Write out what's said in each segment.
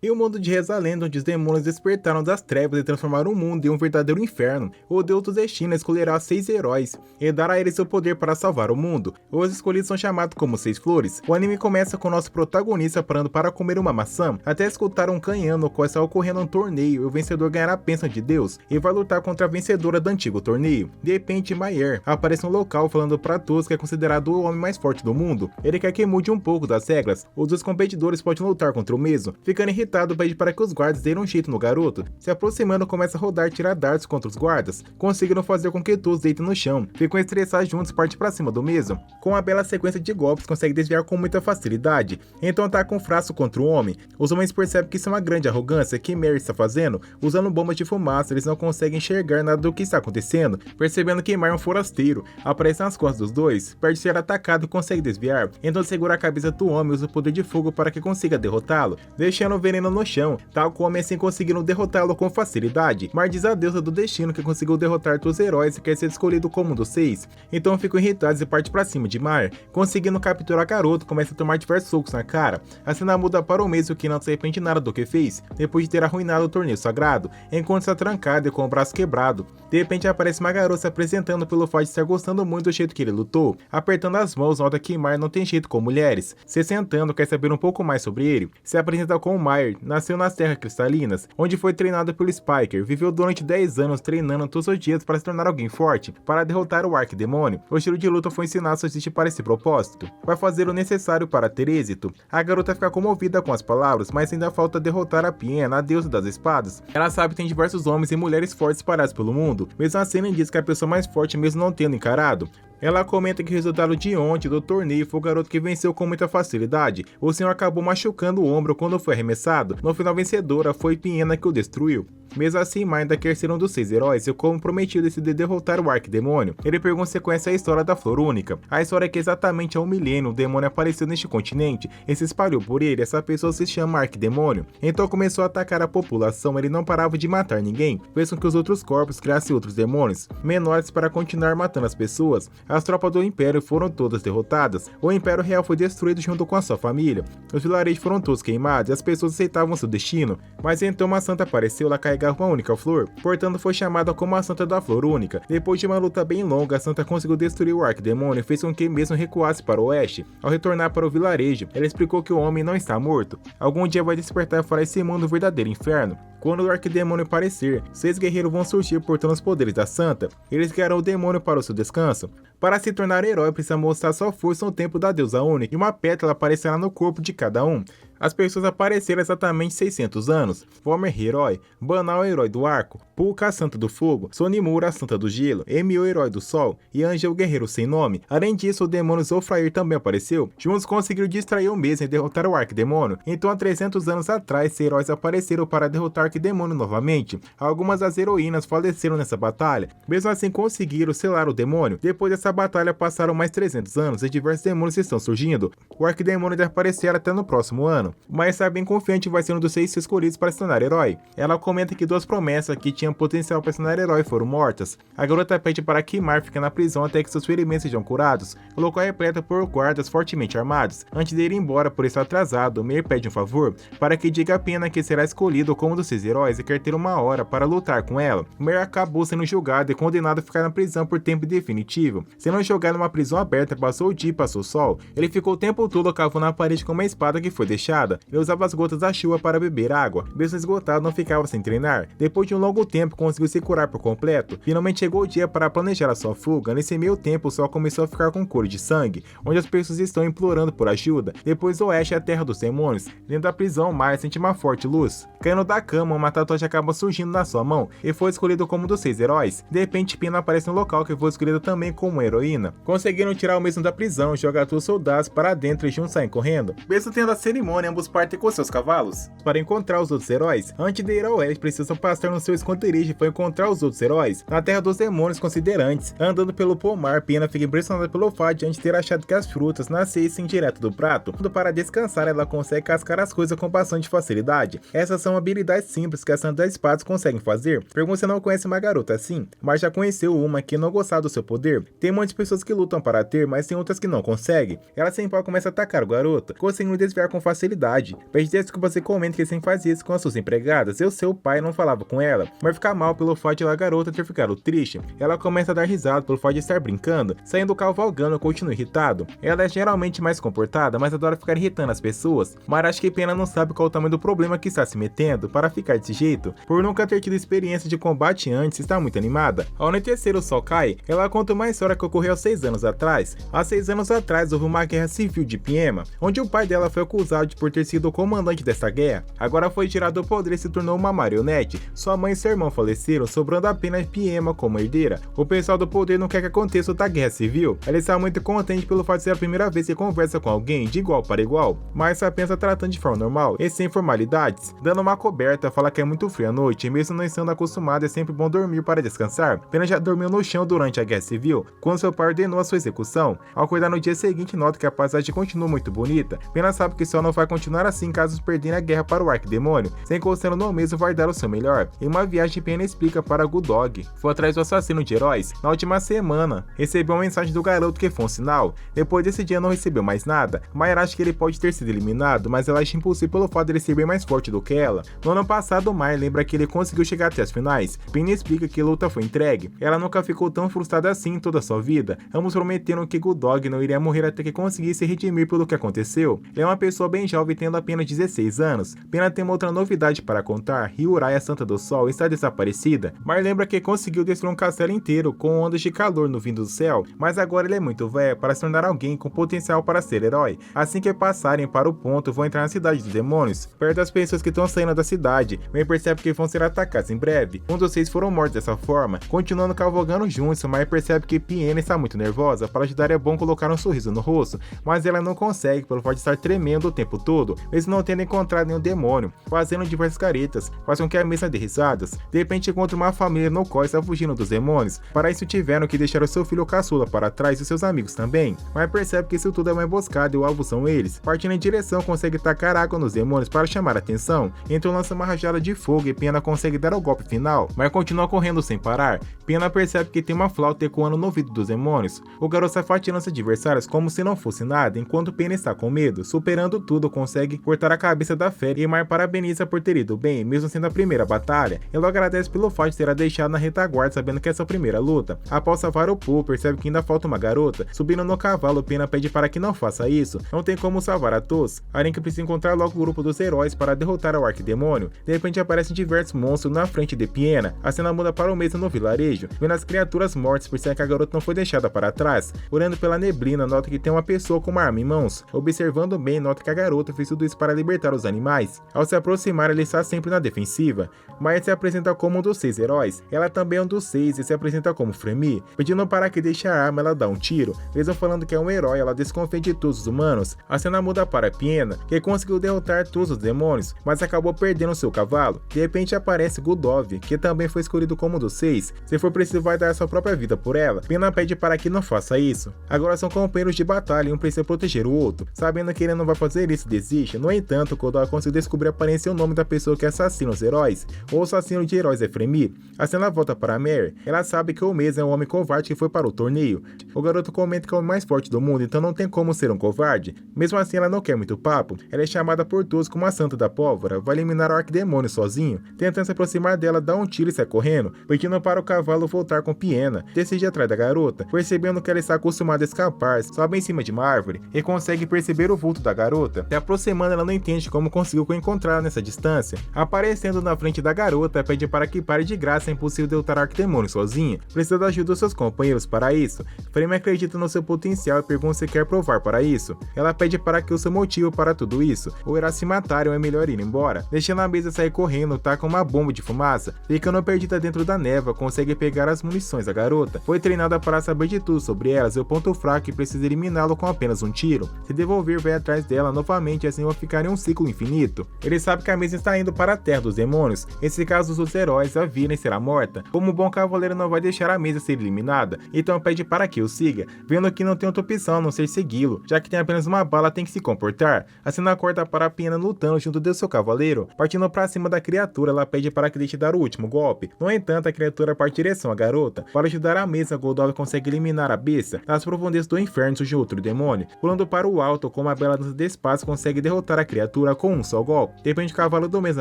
E o mundo de Reza a Lenda, onde os demônios despertaram das trevas e transformaram o mundo em um verdadeiro inferno. O Deus do Destino escolherá 6 heróis e dará a eles o poder para salvar o mundo. Os escolhidos são chamados como 6 flores. O anime começa com nosso protagonista parando para comer uma maçã, até escutar um canhão no qual está ocorrendo um torneio e o vencedor ganhará a bênção de Deus e vai lutar contra a vencedora do antigo torneio. De repente, Maier aparece no local falando para todos que é considerado o homem mais forte do mundo. Ele quer que mude um pouco das regras. Os dois competidores podem lutar contra o mesmo. Ficando irritado, pede para que os guardas deem um jeito no garoto. Se aproximando, começa a rodar e tirar dardos contra os guardas, conseguindo fazer com que todos deitem no chão. Ficam estressados juntos e partem para cima do mesmo. Com uma bela sequência de golpes, consegue desviar com muita facilidade. Então ataca um frasco contra o homem. Os homens percebem que isso é uma grande arrogância que Mary está fazendo. Usando bombas de fumaça, eles não conseguem enxergar nada do que está acontecendo. Percebendo que Mary é um forasteiro, aparece nas costas dos dois, perde ser atacado e consegue desviar. Então segura a cabeça do homem e usa o poder de fogo para que consiga derrotá-lo, deixando o veneno no chão, tal como o homem assim conseguindo derrotá-lo com facilidade. Mar diz a deusa do destino que conseguiu derrotar todos os heróis e quer ser escolhido como um dos 6. Então ficam irritados e parte para cima de Mar. Conseguindo capturar a garota, começa a tomar diversos socos na cara. A cena muda para o mesmo que não se arrepende nada do que fez, depois de ter arruinado o torneio sagrado, enquanto está trancado e com o braço quebrado. De repente aparece uma garota se apresentando pelo fato de estar gostando muito do jeito que ele lutou. Apertando as mãos, nota que Mar não tem jeito com mulheres. Se sentando, quer saber um pouco mais sobre ele. Se apresenta com Mar, nasceu nas Terras Cristalinas, onde foi treinado pelo Spiker. Viveu durante 10 anos treinando todos os dias para se tornar alguém forte, para derrotar o Arquidemônio. O estilo de luta foi ensinado somente para esse propósito. Vai fazer o necessário para ter êxito. A garota fica comovida com as palavras, mas ainda falta derrotar a Piena, a deusa das espadas. Ela sabe que tem diversos homens e mulheres fortes espalhados pelo mundo. Mesmo assim, ela diz que é a pessoa mais forte mesmo não tendo encarado. Ela comenta que o resultado de ontem do torneio foi o garoto que venceu com muita facilidade. O senhor acabou machucando o ombro quando foi arremessado. No final, vencedora foi Piena que o destruiu. Mesmo assim, Mar ainda quer ser um dos 6 heróis e como prometido decide derrotar o Arquidemônio. Ele pergunta se conhece a história da Flor Única. A história é que exatamente há um milênio o demônio apareceu neste continente e se espalhou por ele. Essa pessoa se chama Arquidemônio. Então começou a atacar a população. Ele não parava de matar ninguém, fez com que os outros corpos criassem outros demônios menores para continuar matando as pessoas. As tropas do Império foram todas derrotadas. O Império Real foi destruído junto com a sua família. Os vilarejos foram todos queimados e as pessoas aceitavam seu destino. Mas então uma santa apareceu, ela carregava uma única flor, portanto foi chamada como a Santa da Flor Única. Depois de uma luta bem longa, a santa conseguiu destruir o Arquidemônio e fez com que mesmo recuasse para o oeste. Ao retornar para o vilarejo, ela explicou que o homem não está morto. Algum dia vai despertar para esse mundo o verdadeiro inferno. Quando o Arquidemônio aparecer, 6 guerreiros vão surgir portando os poderes da santa. Eles guiarão o demônio para o seu descanso. Para se tornar herói, precisa mostrar sua força no templo da deusa única, e uma pétala aparecerá no corpo de cada um. As pessoas apareceram exatamente 600 anos. Vomer, herói. Banal, herói do arco. Pulka, a santa do fogo. Sonimura, a santa do gelo. Emil, herói do sol. E Angel, o guerreiro sem nome. Além disso, o demônio Zofrair também apareceu. Juntos conseguiram distrair o mesmo e derrotar o Arquidemônio. Então, há 300 anos atrás, 6 heróis apareceram para derrotar o Arquidemônio novamente. Algumas das heroínas faleceram nessa batalha. Mesmo assim, conseguiram selar o demônio. Depois dessa batalha, passaram mais 300 anos e diversos demônios estão surgindo. O Arquidemônio deve aparecer até no próximo ano. Mas está bem confiante vai ser um dos 6 escolhidos para se tornar herói. Ela comenta que 2 promessas que tinham potencial para se tornar herói foram mortas. A garota pede para que Mar fique na prisão até que seus ferimentos sejam curados. O local é repleto por guardas fortemente armados. Antes de ir embora por estar atrasado, Mer pede um favor para que diga a Piena que será escolhido como um dos 6 heróis e quer ter 1 hora para lutar com ela. Mer acabou sendo julgado e condenado a ficar na prisão por tempo definitivo. Sendo jogado numa prisão aberta, passou o dia e passou o sol. Ele ficou o tempo todo cavando na parede com uma espada que foi deixada. Ele usava as gotas da chuva para beber água. Mesmo esgotado, não ficava sem treinar. Depois de um longo tempo, conseguiu se curar por completo. Finalmente chegou o dia para planejar a sua fuga. Nesse meio tempo, o sol começou a ficar com cor de sangue, onde as pessoas estão implorando por ajuda. Depois o oeste é a terra dos demônios. Dentro da prisão, Mar sente uma forte luz. Caindo da cama, uma tatuagem acaba surgindo na sua mão e foi escolhido como um dos 6 heróis. De repente, Piena aparece no local que foi escolhido também como heroína. Conseguiram tirar o mesmo da prisão, jogar todos os soldados para dentro e juntos saem correndo. Mesmo tendo a cerimônia, ambos partem com seus cavalos para encontrar os outros heróis. Antes de ir ao oeste, precisam passar no seu esconderijo e foi encontrar os outros heróis na terra dos demônios considerantes. Andando pelo pomar, Piena fica impressionada pelo fato de antes ter achado que as frutas nascessem direto do prato. Para descansar, ela consegue cascar as coisas com bastante facilidade. Essas são habilidades simples que as Santas das Espadas conseguem fazer. Pergunta se não conhece uma garota assim, mas já conheceu uma que não gostava do seu poder. Tem muitas pessoas que lutam para ter, mas tem outras que não conseguem. Ela sem pau começa a atacar o garoto, conseguindo desviar com facilidade responsabilidade. Pede desculpas e comenta que sempre fazia isso com as suas empregadas. Seu pai não falava com ela, mas fica mal pelo fato de a garota ter ficado triste. Ela começa a dar risada pelo fato de estar brincando, saindo cavalgando, continua irritado. Ela é geralmente mais comportada, mas adora ficar irritando as pessoas. Mas acho que Pena não sabe qual o tamanho do problema que está se metendo para ficar desse jeito. Por nunca ter tido experiência de combate antes, está muito animada. Ao anoitecer, o sol cai. Ela conta uma história que ocorreu há 6 anos atrás. Há 6 anos atrás houve uma guerra civil de Piema, onde o pai dela foi acusado por ter sido o comandante dessa guerra. Agora foi tirado do poder e se tornou uma marionete. Sua mãe e seu irmão faleceram, sobrando apenas Piema como herdeira. O pessoal do poder não quer que aconteça outra guerra civil. Ela está muito contente pelo fato de ser a primeira vez que conversa com alguém de igual para igual, mas só pensa tratando de forma normal e sem formalidades. Dando uma coberta, fala que é muito frio à noite e mesmo não estando acostumado é sempre bom dormir para descansar. Pena já dormiu no chão durante a guerra civil, quando seu pai ordenou a sua execução. Ao acordar no dia seguinte, nota que a paisagem continua muito bonita. Pena sabe que só não vai continuar assim caso perderem a guerra para o Arquidemônio, sem encostando no mesmo vai dar o seu melhor. Em uma viagem, Pena explica para Good Dog. Foi atrás do assassino de heróis. Na última semana, recebeu uma mensagem do garoto que foi um sinal. Depois desse dia não recebeu mais nada. Mayra acha que ele pode ter sido eliminado, mas ela acha impossível pelo fato de ele ser bem mais forte do que ela. No ano passado, Mayra lembra que ele conseguiu chegar até as finais. Pena explica que a luta foi entregue. Ela nunca ficou tão frustrada assim em toda a sua vida. Ambos prometeram que Good Dog não iria morrer até que conseguisse se redimir pelo que aconteceu. Ele é uma pessoa bem jovem, tendo apenas 16 anos. Pena tem uma outra novidade para contar. Hyurai, a Santa do Sol, está desaparecida. Mas lembra que conseguiu destruir um castelo inteiro com ondas de calor no vindo do céu, mas agora ele é muito velho para se tornar alguém com potencial para ser herói. Assim que passarem para o ponto, vão entrar na cidade dos demônios, perto das pessoas que estão saindo da cidade. May percebe que vão ser atacados em breve. Um dos 6 foram mortos dessa forma, continuando cavalgando juntos. May percebe que Piena está muito nervosa. Para ajudar é bom colocar um sorriso no rosto, mas ela não consegue pelo fato de estar tremendo o tempo todo, mesmo não tendo encontrado nenhum demônio, fazendo diversas caretas, faz com que a mesa dê risadas. De repente encontra uma família no qual está fugindo dos demônios. Para isso tiveram que deixar o seu filho caçula para trás e seus amigos também. Mas percebe que isso tudo é uma emboscada e o alvo são eles. Partindo em direção, consegue tacar água nos demônios para chamar a atenção. Então lança uma rajada de fogo e Pena consegue dar o golpe final, mas continua correndo sem parar. Pena percebe que tem uma flauta ecoando no ouvido dos demônios. O garoto sai fatiando seus adversários como se não fosse nada, enquanto Pena está com medo. Superando tudo, consegue cortar a cabeça da fera e May parabeniza por ter ido bem, mesmo sendo a primeira batalha. Ele agradece pelo fato de ter a deixado na retaguarda, sabendo que é sua primeira luta. Após salvar o Pooh, percebe que ainda falta uma garota. Subindo no cavalo, Pena pede para que não faça isso. Não tem como salvar a todos. A Link precisa encontrar logo o grupo dos heróis para derrotar o Arquidemônio. De repente aparecem diversos monstros na frente de Pena. A cena muda para o mesmo no vilarejo. Vendo as criaturas mortas, percebe que a garota não foi deixada para trás. Olhando pela neblina, nota que tem uma pessoa com uma arma em mãos. Observando bem, nota que a garota fez tudo isso para libertar os animais. Ao se aproximar, ele está sempre na defensiva. Maya se apresenta como um dos 6 heróis. Ela também é um dos 6 e se apresenta como Fremi. Pedindo para que deixe a arma, ela dá um tiro. Mesmo falando que é um herói, ela desconfia de todos os humanos. A cena muda para Pena, que conseguiu derrotar todos os demônios, mas acabou perdendo seu cavalo. De repente aparece Gudov, que também foi escolhido como um dos 6. Se for preciso, vai dar sua própria vida por ela. Pena pede para que não faça isso. Agora são companheiros de batalha e um precisa proteger o outro. Sabendo que ele não vai fazer isso, desiste. No entanto, Gudov conseguiu descobrir a aparência e o nome da pessoa que assassina os heróis. O assassino de heróis é Fremi. A cena volta para Mary. Ela sabe que o mesmo é um homem covarde que foi para o torneio. O garoto comenta que é o homem mais forte do mundo, então não tem como ser um covarde. Mesmo assim, ela não quer muito papo. Ela é chamada por todos como a Santa da Pólvora. Vai eliminar o Arquidemônio sozinho. Tentando se aproximar dela, dá um tiro e sai correndo, pedindo para o cavalo voltar com Piena. Decide atrás da garota, percebendo que ela está acostumada a escapar, sobe em cima de uma árvore e consegue perceber o vulto da garota. Se aproximando, ela não entende como conseguiu encontrá-la nessa distância. Aparecendo na frente da garota, pede para que pare de graça, é impossível derrotar o Arquidemônio sozinha. Precisa da ajuda dos seus companheiros para isso. Frame acredita no seu potencial e pergunta se quer provar para isso. Ela pede para que o seu motivo para tudo isso, ou irá se matar ou é melhor ir embora. Deixando a mesa sair correndo, taca uma bomba de fumaça, ficando perdida dentro da névoa, consegue pegar as munições da garota. Foi treinada para saber de tudo sobre elas e o ponto fraco e precisa eliminá-lo com apenas um tiro. Se devolver, vai atrás dela novamente, assim vão ficar em um ciclo infinito. Ele sabe que a mesa está indo para a terra dos demônios. Esse caso os heróis a virem será morta. Como bom cavaleiro não vai deixar a mesa ser eliminada, então pede para que o siga, vendo que não tem outra opção a não ser segui-lo, já que tem apenas uma bala, tem que se comportar. A cena corta para a Pena lutando junto do seu cavaleiro, partindo para cima da criatura. Ela pede para que deixe dar o último golpe. No entanto, a criatura parte em direção à garota. Para ajudar a mesa, Goldov consegue eliminar a besta. Nas profundezas do inferno surge outro demônio, pulando para o alto com uma bela dança de espaço, consegue consegue derrotar a criatura com um só golpe. De repente o cavalo do mesmo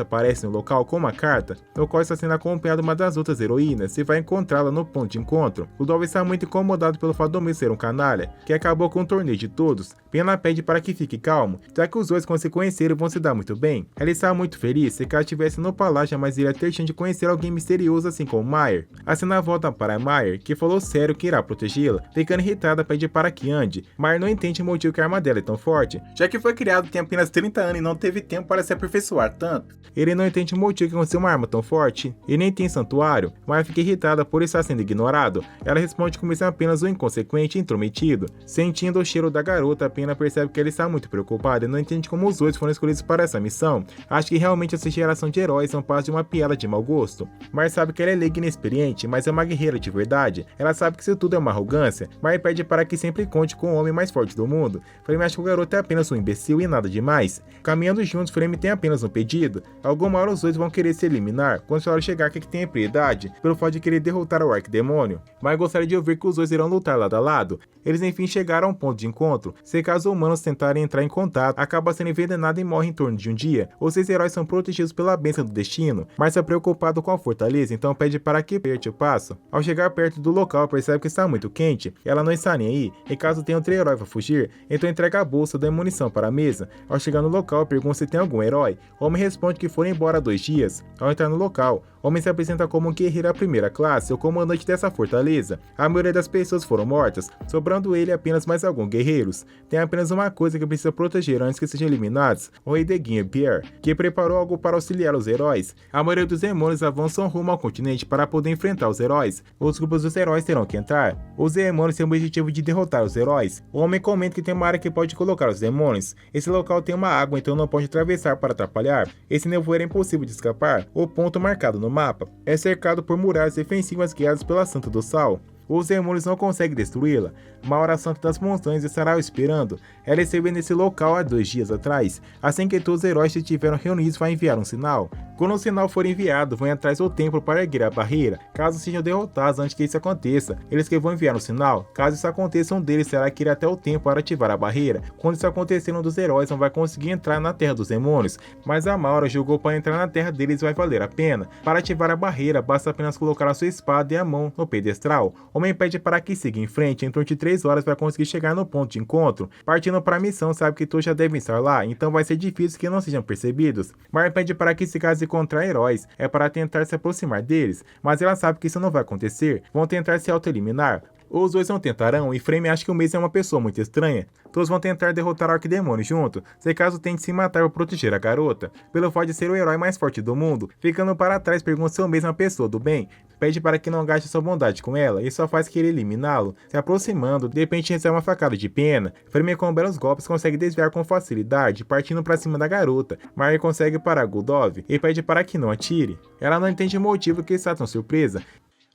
aparece no local com uma carta, no qual está sendo acompanhado de uma das outras heroínas e vai encontrá-la no ponto de encontro. O Dove está muito incomodado pelo fato do mesmo ser um canalha, que acabou com o torneio de todos. Pena pede para que fique calmo, já que os dois quando se conheceram vão se dar muito bem. Ela está muito feliz se caso estivesse no palácio, mas iria ter chance de conhecer alguém misterioso assim como Maier. A cena volta para Maier, que falou sério que irá protegê-la. Ficando irritada, pede para que ande. Maier não entende o motivo que a arma dela é tão forte, já que foi criado tem apenas 30 anos e não teve tempo para se aperfeiçoar tanto. Ele não entende o motivo que aconteceu uma arma tão forte e nem tem santuário. Maier fica irritada por estar sendo ignorado. Ela responde como isso é apenas um inconsequente e intrometido. Sentindo o cheiro da garota, Pena percebe que ela está muito preocupada e não entende como os dois foram escolhidos para essa missão. Acha que realmente essa geração de heróis são parte de uma piada de mau gosto. Maier sabe que ela é leiga e inexperiente, mas é uma guerreira de verdade. Ela sabe que isso tudo é uma arrogância. Maier pede para que sempre conte com o homem mais forte do mundo. Frame acha que o garoto é apenas um imbecil e nada demais. Caminhando juntos, Frame tem apenas um pedido. Alguma hora os dois vão querer se eliminar, quando sua hora chegar que tem piedade, pelo fato de querer derrotar o Arquidemônio. Mas gostaria de ouvir que os dois irão lutar lado a lado. Eles enfim chegaram a um ponto de encontro. Se caso humanos tentarem entrar em contato, acaba sendo envenenado e morre em torno de um dia. Os 6 heróis são protegidos pela bênção do destino. Mas é preocupado com a fortaleza, então pede para que aperte o passo. Ao chegar perto do local, percebe que está muito quente. Ela não está nem aí, e caso tenha outro herói para fugir, então entrega a bolsa da munição para a mesa. Ao chegar no local, pergunta se tem algum herói. O homem responde que foram embora há 2 dias. Ao entrar no local, o homem se apresenta como um guerreiro à primeira classe, o comandante dessa fortaleza. A maioria das pessoas foram mortas, sobrando ele apenas mais alguns guerreiros. Tem apenas uma coisa que precisa proteger antes que sejam eliminados, o rei de Guinevere, que preparou algo para auxiliar os heróis. A maioria dos demônios avançam rumo ao continente para poder enfrentar os heróis. Os grupos dos heróis terão que entrar. Os demônios têm o objetivo de derrotar os heróis. O homem comenta que tem uma área que pode colocar os demônios. Esse local tem uma água, então não pode atravessar para atrapalhar. Esse nevoeiro é impossível de escapar. O ponto marcado no mapa é cercado por muralhas defensivas guiadas pela Santa do Sal. Os demônios não conseguem destruí-la. Maura Santa das Montanhas estará o esperando. Ela esteve nesse local há 2 dias atrás. Assim que todos os heróis estiveram reunidos, vai enviar um sinal. Quando o sinal for enviado, vão atrás do templo para erguer a barreira, caso sejam derrotados antes que isso aconteça. Eles que vão enviar um sinal. Caso isso aconteça, um deles será que ir até o templo para ativar a barreira. Quando isso acontecer, um dos heróis não vai conseguir entrar na terra dos demônios, mas a Maura julgou para entrar na terra deles vai valer a pena. Para ativar a barreira, basta apenas colocar a sua espada e a mão no pedestral. O homem pede para que siga em frente, em torno de 3 horas vai conseguir chegar no ponto de encontro. Partindo para a missão, sabe que todos já devem estar lá, então vai ser difícil que não sejam percebidos. Mar pede para que se caso encontrar heróis, é para tentar se aproximar deles, mas ela sabe que isso não vai acontecer, vão tentar se auto-eliminar. Os dois não tentarão, e Frame acha que o Mace é uma pessoa muito estranha. Todos vão tentar derrotar o Arquidemônio junto, se caso tente se matar para proteger a garota. Pelo fato de ser o herói mais forte do mundo, ficando para trás pergunta se o Mace é uma pessoa do bem. Pede para que não gaste sua bondade com ela, e só faz querer eliminá-lo. Se aproximando, de repente recebe uma facada de pena. Frame com belos golpes consegue desviar com facilidade, partindo para cima da garota. Maier consegue parar Guldove e pede para que não atire. Ela não entende o motivo que está tão surpresa.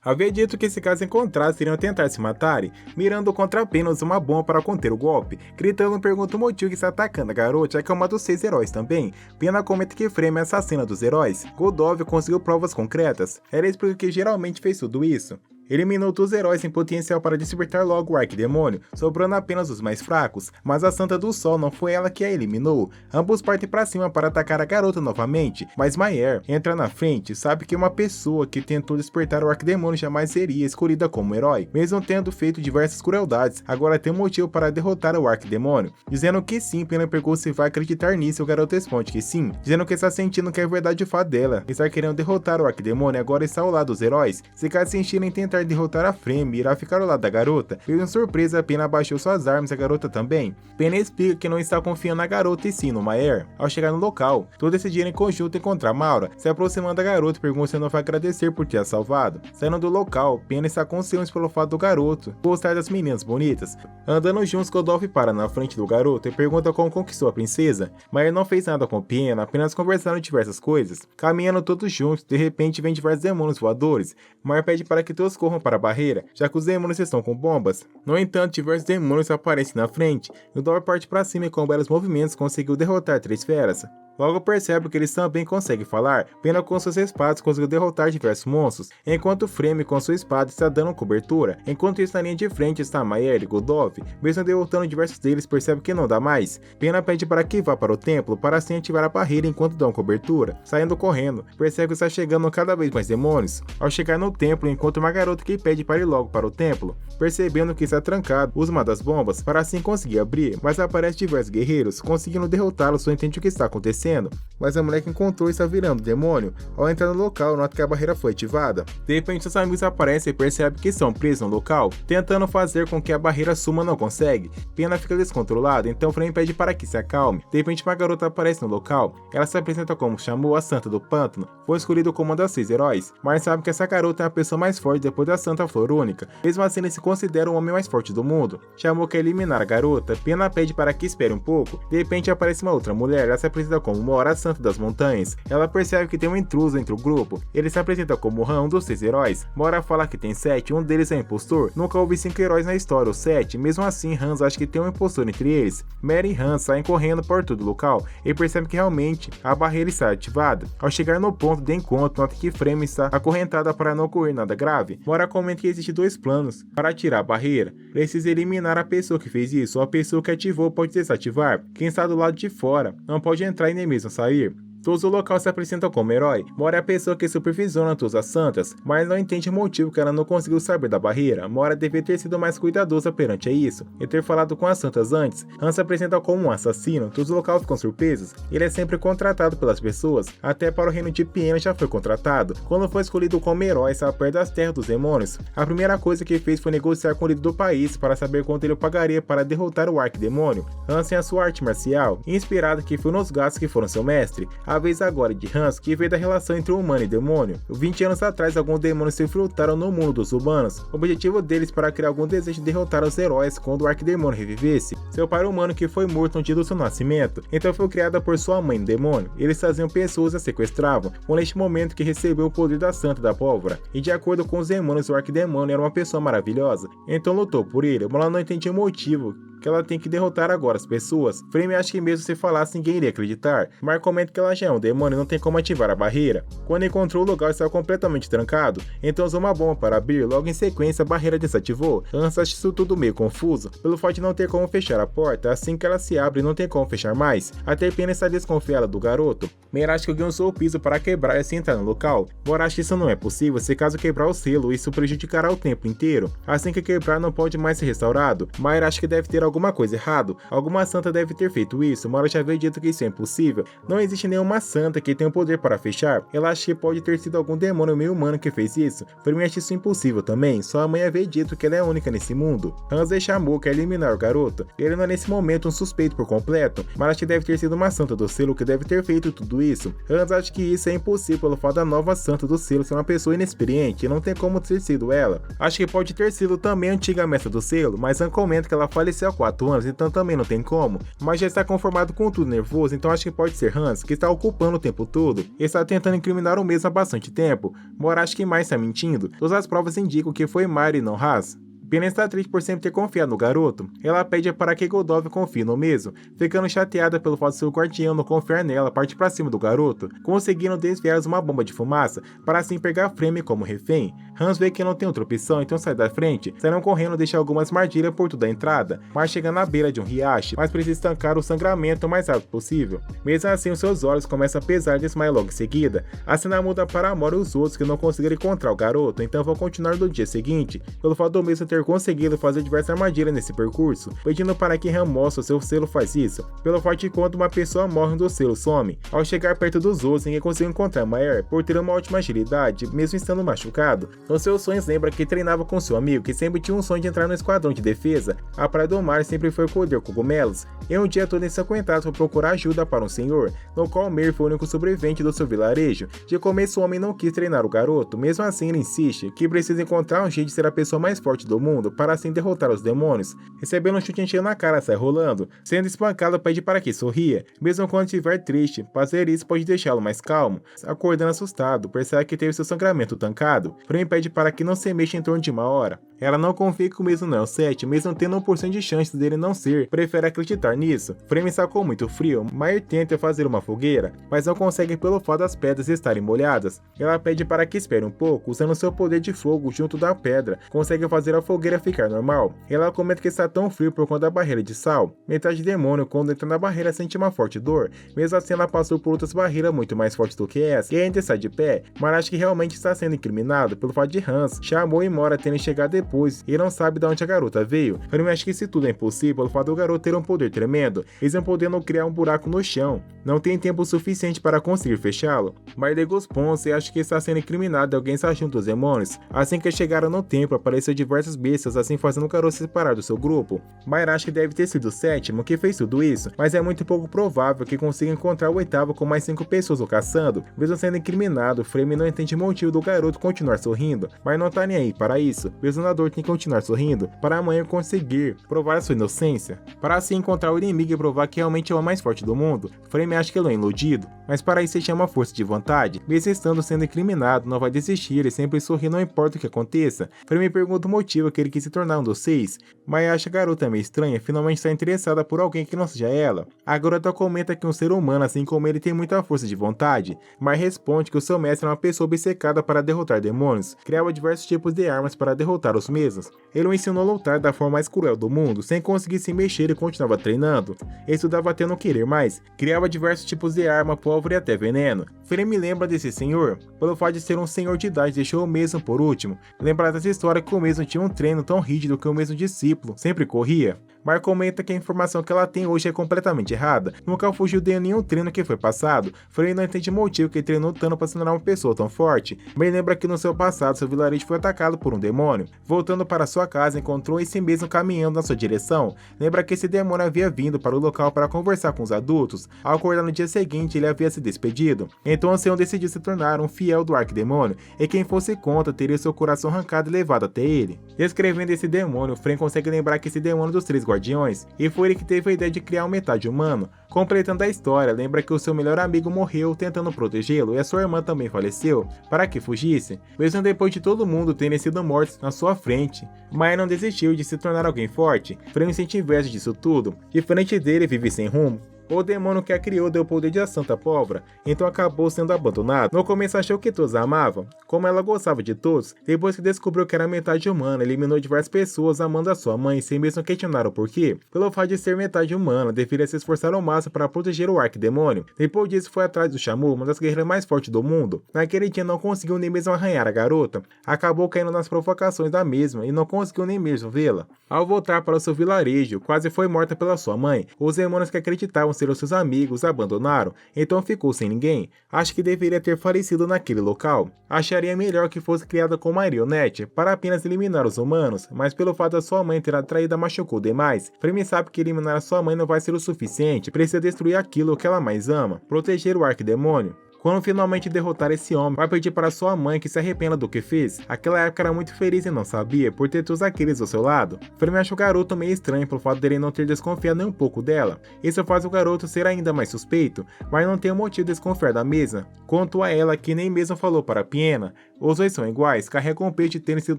Havia dito que se caso encontrassem iriam tentar se matarem. Mirando contra Pena usa uma bomba para conter o golpe. Gritando pergunta o motivo que está atacando a garota, já que é uma dos 6 heróis também. Pena comenta que Frame é assassina dos heróis. Guldove conseguiu provas concretas. Ela explica que geralmente fez tudo isso. Eliminou todos os heróis em potencial para despertar logo o Arquidemônio, sobrando apenas os mais fracos, mas a Santa do Sol não foi ela que a eliminou. Ambos partem para cima para atacar a garota novamente, mas Maier entra na frente, sabe que uma pessoa que tentou despertar o Arquidemônio jamais seria escolhida como herói, mesmo tendo feito diversas crueldades. Agora tem um motivo para derrotar o Arquidemônio. Dizendo que sim, Pena pergunta se vai acreditar nisso, o garoto responde que sim, dizendo que está sentindo que é verdade o fato dela estar querendo derrotar o Arquidemônio e agora está ao lado dos heróis. Se caso insistirem em tentar derrotar a Frame, irá ficar ao lado da garota. Pela surpresa, Pena abaixou suas armas e a garota também. Pena explica que não está confiando na garota e sim no Maier. Ao chegar no local, todos decidiram em conjunto encontrar Maura. Se aproximando da garota, pergunta se não vai agradecer por ter a salvado. Saindo do local, Pena está com ciúmes pelo fato do garoto gostar das meninas bonitas. Andando juntos, Guldove para na frente do garoto e pergunta como conquistou a princesa. Maier não fez nada com Pena, apenas conversaram diversas coisas. Caminhando todos juntos, de repente vem diversos demônios voadores. Maier pede para que todos corram para a barreira, já que os demônios estão com bombas. No entanto, diversos demônios aparecem na frente, e o Guldove parte para cima e com belos movimentos conseguiu derrotar 3 feras. Logo percebe que eles também conseguem falar. Pena com suas espadas conseguiu derrotar diversos monstros, enquanto Frame com sua espada está dando cobertura. Enquanto isso, na linha de frente está Maer e Godov. Mesmo derrotando diversos deles, percebe que não dá mais. Pena pede para que vá para o templo, para assim ativar a barreira enquanto dão cobertura. Saindo correndo, percebe que está chegando cada vez mais demônios. Ao chegar no templo, encontra uma garota que pede para ir logo para o templo. Percebendo que está trancado, usa uma das bombas para assim conseguir abrir, mas aparece diversos guerreiros, conseguindo derrotá-los. Só entende o que está acontecendo. Mas a mulher que encontrou está virando demônio. Ao entrar no local, nota que a barreira foi ativada. De repente, seus amigos aparecem e percebe que estão presos no local, tentando fazer com que a barreira suma, não consegue. Pena fica descontrolado, então Frame pede para que se acalme. De repente, uma garota aparece no local. Ela se apresenta como chamou a Santa do Pântano, foi escolhida como uma das 6 heróis, mas sabe que essa garota é a pessoa mais forte depois da Santa Flor Única. Mesmo assim, ele se considera o homem mais forte do mundo. Chamou quer eliminar a garota. Pena pede para que espere um pouco. De repente, aparece uma outra mulher. Ela se apresenta como Mora, a Santa das Montanhas. Ela percebe que tem um intruso entre o grupo. Ele se apresenta como Han, um dos 6 heróis. Mora fala que tem 7, um deles é impostor. Nunca houve 5 heróis na história, ou 7. Mesmo assim, Hans acha que tem um impostor entre eles. Mary e Han saem correndo por todo o local e percebe que realmente a barreira está ativada. Ao chegar no ponto de encontro, nota que Frame está acorrentada para não ocorrer nada grave. Mora comenta que existem 2 planos para atirar a barreira. Precisa eliminar a pessoa que fez isso, ou a pessoa que ativou pode desativar. Quem está do lado de fora não pode entrar e nem mesmo sair. Todos o local se apresentam como herói. Mora é a pessoa que supervisiona todas as santas, mas não entende o motivo que ela não conseguiu saber da barreira. Mora devia ter sido mais cuidadosa perante isso e ter falado com as santas antes. Han se apresenta como um assassino, todos o local ficam surpresos. Ele é sempre contratado pelas pessoas, até para o reino de Piena já foi contratado. Quando foi escolhido como herói, estava perto das terras dos demônios. A primeira coisa que fez foi negociar com o líder do país para saber quanto ele pagaria para derrotar o arquidemônio. Han tem a sua arte marcial, inspirada que foi nos gatos que foram seu mestre. A vez agora de Hans, que veio da relação entre o humano e demônio. 20 anos atrás, alguns demônios se infiltraram no mundo dos humanos. O objetivo deles para criar algum desejo de derrotar os heróis quando o arquidemônio revivesse. Seu pai humano, que foi morto no dia do seu nascimento, então foi criada por sua mãe demônio. Eles traziam pessoas e a sequestravam, foi neste momento que recebeu o poder da Santa da Pólvora. E de acordo com os demônios, o arquidemônio era uma pessoa maravilhosa, então lutou por ele, mas ela não entendia o motivo que ela tem que derrotar agora as pessoas. Frame acha que mesmo se falasse ninguém iria acreditar. Mark comenta que ela já é um demônio e não tem como ativar a barreira. Quando encontrou o lugar estava completamente trancado, então usou uma bomba para abrir, logo em sequência a barreira desativou. Hans acha isso tudo meio confuso, pelo fato de não ter como fechar a porta, assim que ela se abre não tem como fechar mais. Até Pena está desconfiada do garoto. Meira acha que alguém usou o piso para quebrar e assim entrar no local. Bora acha que isso não é possível, se caso quebrar o selo, isso prejudicará o templo inteiro. Assim que quebrar não pode mais ser restaurado. Mayra acha que deve ter alguma coisa errado. Alguma santa deve ter feito isso. Mora já havia dito que isso é impossível. Não existe nenhuma santa que tenha o poder para fechar. Ela acha que pode ter sido algum demônio meio humano que fez isso. Frame acha isso impossível também. Sua mãe havia dito que ela é a única nesse mundo. Hans chamou quer eliminar o garoto. Ele não é nesse momento um suspeito por completo, mas acha que deve ter sido uma santa do selo que deve ter feito tudo isso. Hans acha que isso é impossível pelo fato da nova santa do selo ser uma pessoa inexperiente e não tem como ter sido ela. Acho que pode ter sido também a antiga mestra do selo, mas Han comenta que ela faleceu há 4 anos, então também não tem como. Mas já está conformado com tudo nervoso, então acho que pode ser Hans, que está ocupando o tempo todo e está tentando incriminar o mesmo há bastante tempo. Mora acha que mais está mentindo. Todas as provas indicam que foi Mari e não Haas. Pena está triste por sempre ter confiado no garoto. Ela pede para que Godov confie no mesmo, ficando chateada pelo fato de seu guardião não confiar nela, parte para cima do garoto, conseguindo desviar uma bomba de fumaça para assim pegar Frame como refém. Hans vê que não tem outra opção, então sai da frente, sairão correndo e deixar algumas armadilhas por toda a entrada, mas chega na beira de um riacho, mas precisa estancar o sangramento o mais rápido possível. Mesmo assim, os seus olhos começam a pesar e desmaia logo em seguida. A cena muda para Amor e os outros que não conseguiram encontrar o garoto, então vão continuar no dia seguinte, pelo fato do mesmo ter conseguido fazer diversas armadilhas nesse percurso, pedindo para que Han mostre o seu selo faz isso, pelo fato de quando uma pessoa morre do selo some. Ao chegar perto dos outros, ninguém conseguiu encontrar Maer por ter uma ótima agilidade, mesmo estando machucado. Nos seus sonhos lembra que treinava com seu amigo, que sempre tinha um sonho de entrar no esquadrão de defesa. A Praia do Mar sempre foi colher cogumelos, e um dia todo ensanguentado foi procurar ajuda para um senhor, no qual Mer foi o único sobrevivente do seu vilarejo. De começo o homem não quis treinar o garoto, mesmo assim ele insiste que precisa encontrar um jeito de ser a pessoa mais forte do mundo. mundo para assim derrotar os demônios. Recebendo um chute em cheio na cara, sai rolando. Sendo espancado, pede para que sorria, mesmo quando estiver triste. Fazer isso pode deixá-lo mais calmo. Acordando assustado, percebe que teve seu sangramento tancado. Frame pede para que não se mexa em torno de uma hora. Ela não confia que o mesmo não é o 7, mesmo tendo 1% de chance dele não ser, prefere acreditar nisso. Frame está com muito frio, Mair tenta fazer uma fogueira, mas não consegue pelo fato das pedras estarem molhadas. Ela pede para que espere um pouco, usando seu poder de fogo junto da pedra, consegue fazer a fogueira ficar normal. Ela comenta que está tão frio por conta da barreira de sal. Metade demônio, quando entra na barreira, sente uma forte dor, mesmo assim ela passou por outras barreiras muito mais fortes do que essa, e ainda está de pé, mas acha que realmente está sendo incriminado pelo fato de Hans, chamou e Mora terem chegado depois, e não sabe de onde a garota veio. Frame acha que se tudo é impossível pelo fato do garoto ter um poder tremendo, eles não podendo criar um buraco no chão, não tem tempo suficiente para conseguir fechá-lo. Marley Gospons acha que está sendo incriminado e alguém está junto dos demônios. Assim que chegaram no templo, apareceu diversas bestas, assim fazendo o garoto se separar do seu grupo. Mayra acha que deve ter sido o 7º que fez tudo isso, mas é muito pouco provável que consiga encontrar o 8º com mais 5 pessoas o caçando. Mesmo sendo incriminado, Frame não entende o motivo do garoto continuar sorrindo, mas não tá nem aí para isso. O examinador tem que continuar sorrindo para amanhã conseguir provar a sua inocência, para assim encontrar o inimigo e provar que realmente é o mais forte do mundo. Frame acha que ele é iludido, mas para isso ele chama força de vontade. Mesmo estando sendo incriminado, não vai desistir e sempre sorri não importa o que aconteça. Frame pergunta o motivo que ele quis se tornar um dos 6, mas acha a garota meio estranha, finalmente está interessada por alguém que não seja ela. A garota comenta que um ser humano assim como ele tem muita força de vontade, mas responde que o seu mestre é uma pessoa obcecada para derrotar demônios, criava diversos tipos de armas para derrotar os mesmos. Ele o ensinou a lutar da forma mais cruel do mundo, sem conseguir se mexer e continuava treinando. Ele estudava até não querer mais, criava diversos tipos de arma, pólvora e até veneno. Frame lembra desse senhor, pelo fato de ser um senhor de idade, deixou o mesmo por último. Lembra dessa história que o mesmo tinha um treino tão rígido que o mesmo discípulo sempre corria. Mar comenta que a informação que ela tem hoje é completamente errada, nunca fugiu de nenhum treino que foi passado. Frame não entende o motivo que treinou tanto para se tornar uma pessoa tão forte, mas lembra que no seu passado seu vilarejo foi atacado por um demônio. Voltando para sua casa, encontrou esse mesmo caminhando na sua direção. Lembra que esse demônio havia vindo para o local para conversar com os adultos. Ao acordar no dia seguinte, ele havia se despedido. Então o ancião decidiu se tornar um fiel do arquidemônio, e quem fosse contra teria seu coração arrancado e levado até ele. Descrevendo esse demônio, Frame consegue lembrar que esse demônio dos 3 guardiões, e foi ele que teve a ideia de criar um metade humano. Completando a história, lembra que o seu melhor amigo morreu tentando protegê-lo e a sua irmã também faleceu, para que fugisse, mesmo depois de todo mundo terem sido mortos na sua frente. Mas não desistiu de se tornar alguém forte. Frame sente inveja disso tudo, diferente dele vive sem rumo. O demônio que a criou deu o poder de Santa Pólvora, então acabou sendo abandonado. No começo achou que todos a amavam, como ela gostava de todos. Depois que descobriu que era metade humana, eliminou diversas pessoas amando a sua mãe, sem mesmo questionar o porquê. Pelo fato de ser metade humana, deveria se esforçar ao máximo para proteger o arquidemônio. Depois disso foi atrás do Shamu, uma das guerreiras mais fortes do mundo. Naquele dia não conseguiu nem mesmo arranhar a garota, acabou caindo nas provocações da mesma e não conseguiu nem mesmo vê-la. Ao voltar para o seu vilarejo, quase foi morta pela sua mãe. Os demônios que acreditavam ser os seus amigos abandonaram, então ficou sem ninguém. Acho que deveria ter falecido naquele local. Acharia melhor que fosse criada como marionete, para apenas eliminar os humanos, mas pelo fato da sua mãe ter atraído a machucou demais. Frame sabe que eliminar a sua mãe não vai ser o suficiente, precisa destruir aquilo que ela mais ama, proteger o arquidemônio. Quando finalmente derrotar esse homem, vai pedir para sua mãe que se arrependa do que fez. Aquela época era muito feliz e não sabia, por ter todos aqueles ao seu lado. Frame acha o garoto meio estranho pelo fato dele não ter desconfiado nem um pouco dela. Isso faz o garoto ser ainda mais suspeito, mas não tem um motivo de desconfiar da mesma. Quanto a ela, que nem mesmo falou para Piena, os dois são iguais, carregam o peso de terem sido